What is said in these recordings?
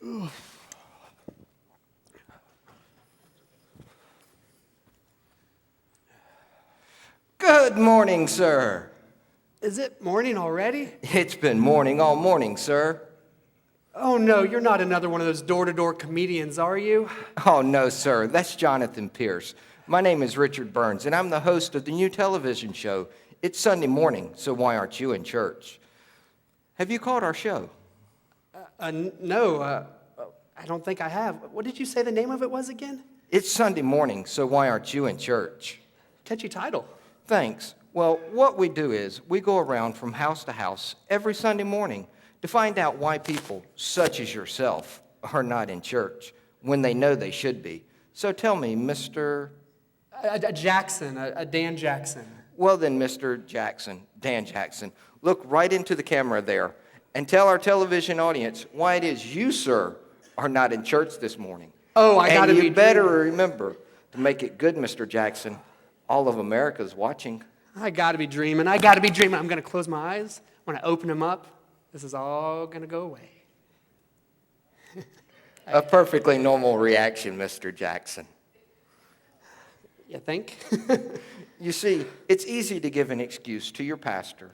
Good morning, sir. Is it morning already? It's been morning all morning, sir. Oh no, you're not another one of those door-to-door comedians, are you? Oh, no, sir. That's Jonathan Pierce. My name is Richard Burns, and I'm the host of the new television show. It's Sunday morning, so why aren't you in church? Have you caught our show? No, I don't think I have. What did you say the name of it was again? It's Sunday morning, so why aren't you in church? Catchy title. Thanks. Well, what we do is we go around from house to house every Sunday morning to find out why people, such as yourself, are not in church when they know they should be. So tell me, Mr. Jackson, Dan Jackson. Well then, Mr. Jackson, Dan Jackson, look right into the camera there and tell our television audience why it is you, sir, are not in church this morning. Oh, I gotta be. And you better remember to make it good, Mr. Jackson. All of America's watching. I gotta be dreaming. I'm gonna close my eyes. When I open them up, this is all gonna go away. A perfectly normal reaction, Mr. Jackson. You think? You see, it's easy to give an excuse to your pastor,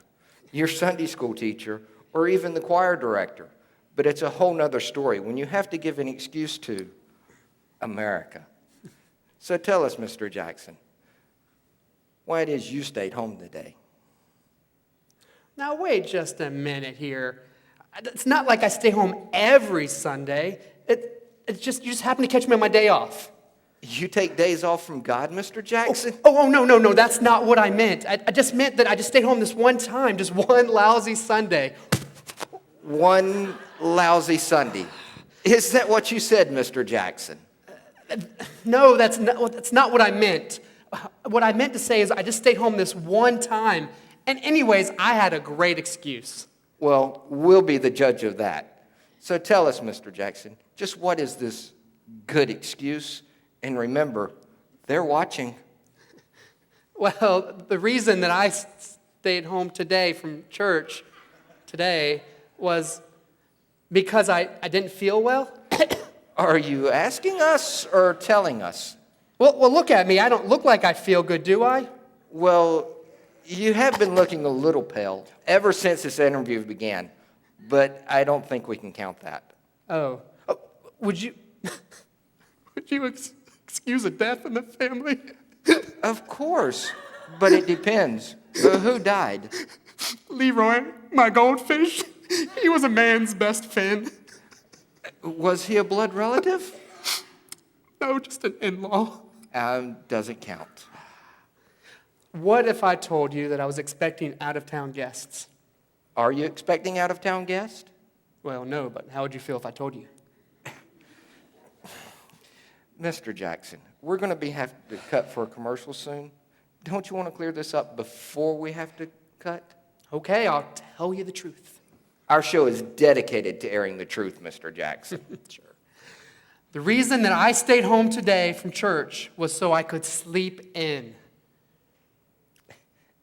your Sunday school teacher, or even the choir director. But it's a whole nother story when you have to give an excuse to America. So tell us, Mr. Jackson, why it is you stayed home today. Now wait just a minute here. It's not like I stay home every Sunday. It's just you just happen to catch me on my day off. You take days off from God, Mr. Jackson? No, that's not what I meant. I just meant that I just stayed home this one time, just one lousy Sunday. One lousy Sunday. Is that what you said, Mr. Jackson? No, that's not what I meant. What I meant to say is I just stayed home this one time. And anyways, I had a great excuse. Well, we'll be the judge of that. So tell us, Mr. Jackson, just what is this good excuse? And remember, they're watching. Well, the reason that I stayed home today from church today was because I didn't feel well. Are you asking us or telling us? Well, look at me. I don't look like I feel good, do I? Well, you have been looking a little pale ever since this interview began, but I don't think we can count that. Oh, would you excuse a death in the family? Of course, but it depends. Who died? Leroy, my goldfish. He was a man's best friend. Was he a blood relative? No, just an in-law. Doesn't count. What if I told you that I was expecting out-of-town guests? Are you expecting out-of-town guests? Well, no, but how would you feel if I told you? Mr. Jackson, we're going to have to cut for a commercial soon. Don't you want to clear this up before we have to cut? Okay, I'll tell you the truth. Our show is dedicated to airing the truth, Mr. Jackson. Sure. The reason that I stayed home today from church was so I could sleep in.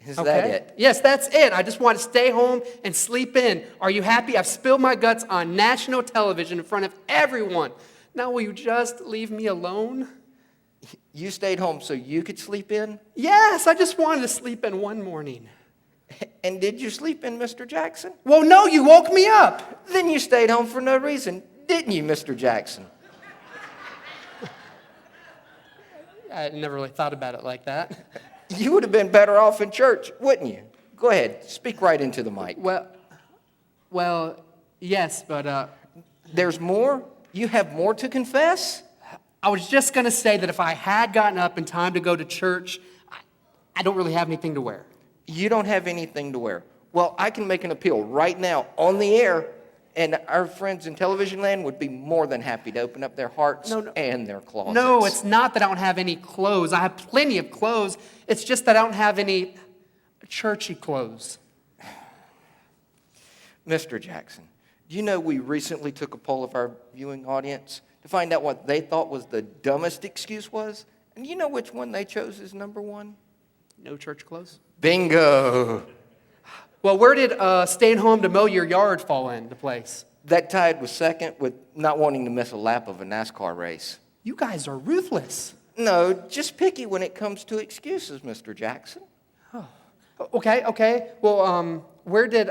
Is that it? Yes, that's it. I just want to stay home and sleep in. Are you happy? I've spilled my guts on national television in front of everyone. Now will you just leave me alone? You stayed home so you could sleep in? Yes, I just wanted to sleep in one morning. And did you sleep in, Mr. Jackson? Well, no, you woke me up. Then you stayed home for no reason, didn't you, Mr. Jackson? I never really thought about it like that. You would have been better off in church, wouldn't you? Go ahead, speak right into the mic. Well, yes, but There's more? You have more to confess? I was just going to say that if I had gotten up in time to go to church, I don't really have anything to wear. You don't have anything to wear. Well, I can make an appeal right now on the air, and our friends in television land would be more than happy to open up their hearts and their closets. No, it's not that I don't have any clothes. I have plenty of clothes. It's just that I don't have any churchy clothes. Mr. Jackson, do you know we recently took a poll of our viewing audience to find out what they thought was the dumbest excuse was? And you know which one they chose as number one? No church clothes? Bingo! Well, where did staying home to mow your yard fall into place? That tied with second with not wanting to miss a lap of a NASCAR race. You guys are ruthless. No, just picky when it comes to excuses, Mr. Jackson. Okay. Well, where did,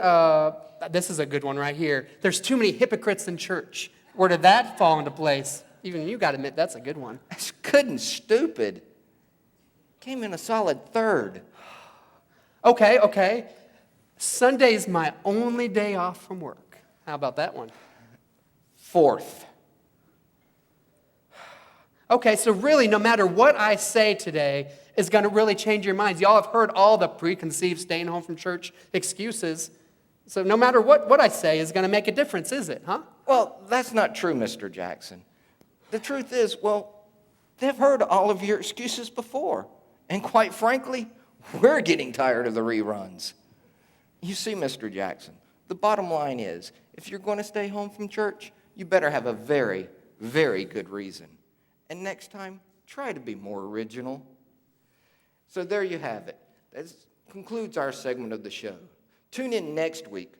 this is a good one right here. There's too many hypocrites in church. Where did that fall into place? Even you got to admit, that's a good one. That's good and stupid. Came in a solid third. Okay. Sunday's my only day off from work. How about that one? Fourth. Okay, so really, no matter what I say today is going to really change your minds. Y'all have heard all the preconceived staying home from church excuses. So no matter what I say is going to make a difference, is it, huh? Well, that's not true, Mr. Jackson. The truth is, they've heard all of your excuses before. And quite frankly, we're getting tired of the reruns. You see, Mr. Jackson, the bottom line is, if you're going to stay home from church, you better have a very, very good reason. And next time, try to be more original. So there you have it. That concludes our segment of the show. Tune in next week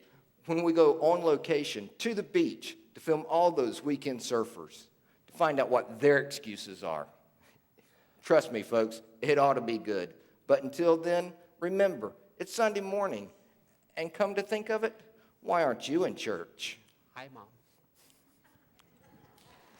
when we go on location to the beach to film all those weekend surfers to find out what their excuses are. Trust me, folks, it ought to be good. But until then, remember, it's Sunday morning. And come to think of it, why aren't you in church? Hi, Mom.